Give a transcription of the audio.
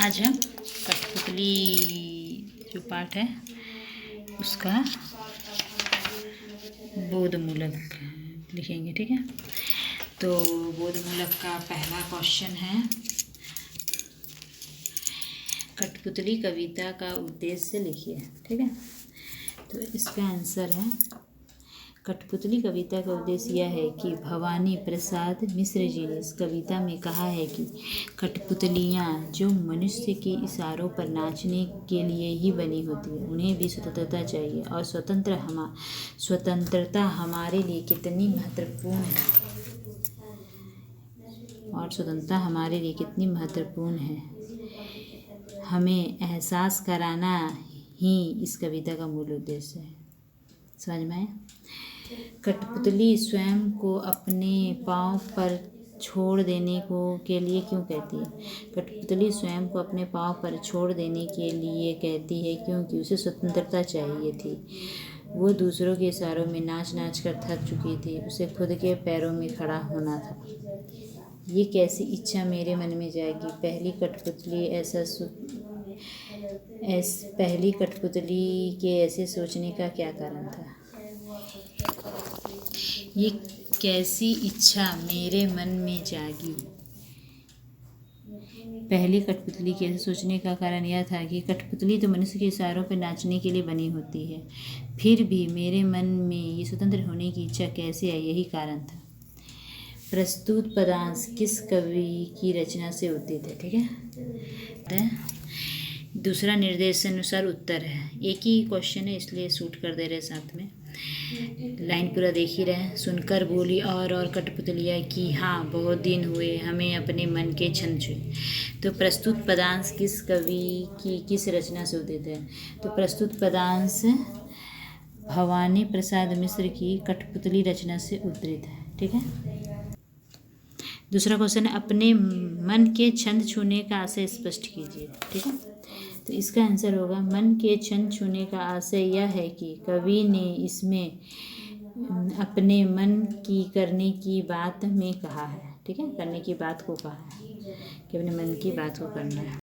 आज हम कठपुतली जो पाठ है उसका बोधमूलक लिखेंगे। ठीक है, तो बोधमूलक का पहला क्वेश्चन है, कठपुतली कविता का उद्देश्य लिखिए। ठीक है, तो इसका आंसर है, कठपुतली कविता का उद्देश्य यह है कि भवानी प्रसाद मिश्र जी ने इस कविता में कहा है कि कठपुतलियाँ जो मनुष्य के इशारों पर नाचने के लिए ही बनी होती है, उन्हें भी स्वतंत्रता चाहिए और स्वतंत्रता हमारे लिए कितनी महत्वपूर्ण है हमें एहसास कराना ही इस कविता का मूल उद्देश्य है। समझ में आया? कठपुतली स्वयं को अपने पाँव पर छोड़ देने के लिए क्यों कहती है? कठपुतली स्वयं को अपने पाँव पर छोड़ देने के लिए कहती है क्योंकि उसे स्वतंत्रता चाहिए थी। वो दूसरों के इशारों में नाच नाच कर थक चुकी थी, उसे खुद के पैरों में खड़ा होना था। ये कैसी इच्छा मेरे मन में जाएगी? पहली कठपुतली के ऐसे सोचने का क्या कारण था? ये कैसी इच्छा मेरे मन में जागी? पहली कठपुतली के ऐसे सोचने का कारण यह था कि कठपुतली तो मनुष्य के इशारों पर नाचने के लिए बनी होती है, फिर भी मेरे मन में ये स्वतंत्र होने की इच्छा कैसे आई? यही कारण था। प्रस्तुत पदांश किस कवि की रचना से उद्धित है? ठीक है, दूसरा निर्देशानुसार उत्तर है। एक ही क्वेश्चन है इसलिए शूट कर दे रहे साथ में, लाइन पूरा देख ही रहे। सुनकर बोली और कठपुतलियाँ की हाँ बहुत दिन हुए, हमें अपने मन के छंद छुए। तो प्रस्तुत पदांश किस कवि की किस रचना से उद्धित है? तो प्रस्तुत पदांश भवानी प्रसाद मिश्र की कठपुतली रचना से उद्धृत है। ठीक है, दूसरा क्वेश्चन है, अपने मन के छंद छूने का आशय स्पष्ट कीजिए। ठीक है, तो इसका आंसर होगा, मन के छंद छूने का आशय यह है कि कवि ने इसमें अपने मन की करने की बात में कहा है। ठीक है, करने की बात को कहा है कि अपने मन की बात को करना है।